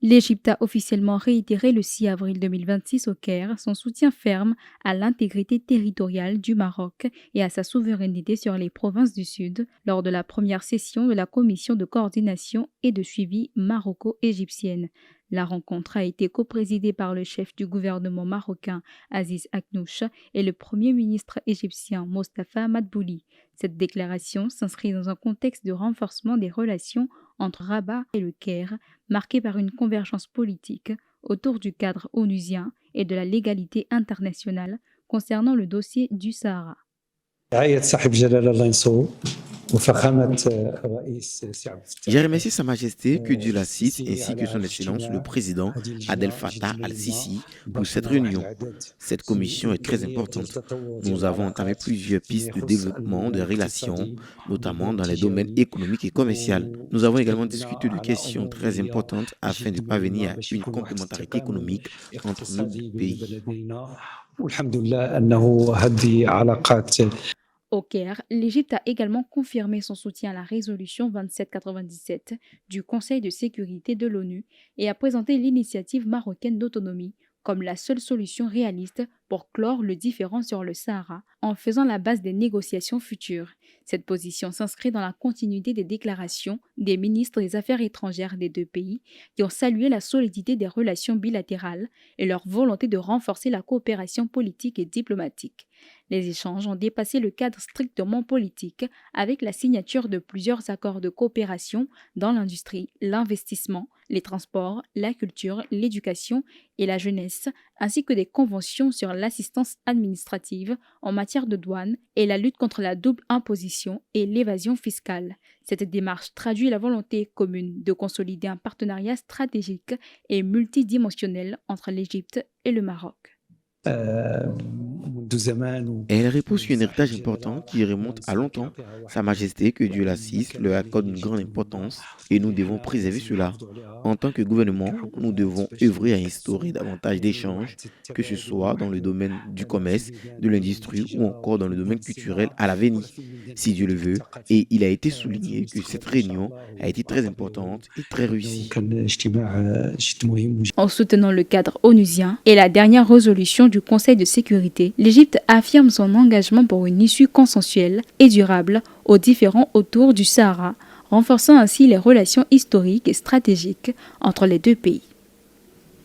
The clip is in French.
L'Égypte a officiellement réitéré le 6 avril 2026 au Caire son soutien ferme à l'intégrité territoriale du Maroc et à sa souveraineté sur les provinces du Sud lors de la première session de la commission de coordination et de suivi maroco-égyptienne. La rencontre a été coprésidée par le chef du gouvernement marocain Aziz Aknouch et le premier ministre égyptien Mostafa Madbouli. Cette déclaration s'inscrit dans un contexte de renforcement des relations entre Rabat et le Caire, marqué par une convergence politique autour du cadre onusien et de la légalité internationale concernant le dossier du Sahara. J'ai remercié Sa Majesté, que Dieu l'assiste, ainsi que Son Excellence le Président Abdel Fattah al-Sisi pour cette réunion. Cette commission est très importante. Nous avons entamé plusieurs pistes de développement de relations, notamment dans les domaines économiques et commerciaux. Nous avons également discuté de questions très importantes afin de parvenir à une complémentarité économique entre nos deux pays. Au Caire, l'Égypte a également confirmé son soutien à la résolution 2797 du Conseil de sécurité de l'ONU et a présenté l'initiative marocaine d'autonomie comme la seule solution réaliste pour clore le différend sur le Sahara en faisant la base des négociations futures. Cette position s'inscrit dans la continuité des déclarations des ministres des Affaires étrangères des deux pays qui ont salué la solidité des relations bilatérales et leur volonté de renforcer la coopération politique et diplomatique. Les échanges ont dépassé le cadre strictement politique avec la signature de plusieurs accords de coopération dans l'industrie, l'investissement, les transports, la culture, l'éducation et la jeunesse, ainsi que des conventions sur l'assistance administrative en matière de douane et la lutte contre la double imposition et l'évasion fiscale. Cette démarche traduit la volonté commune de consolider un partenariat stratégique et multidimensionnel entre l'Égypte et le Maroc. Elle repose sur un héritage important qui remonte à longtemps. Sa Majesté, que Dieu l'assiste, leur accorde une grande importance et nous devons préserver cela. En tant que gouvernement, nous devons œuvrer à instaurer davantage d'échanges, que ce soit dans le domaine du commerce, de l'industrie ou encore dans le domaine culturel à l'avenir, si Dieu le veut. Et il a été souligné que cette réunion a été très importante et très réussie. En soutenant le cadre onusien et la dernière résolution du Conseil de sécurité, l'Égypte affirme son engagement pour une issue consensuelle et durable aux différends autour du Sahara, renforçant ainsi les relations historiques et stratégiques entre les deux pays.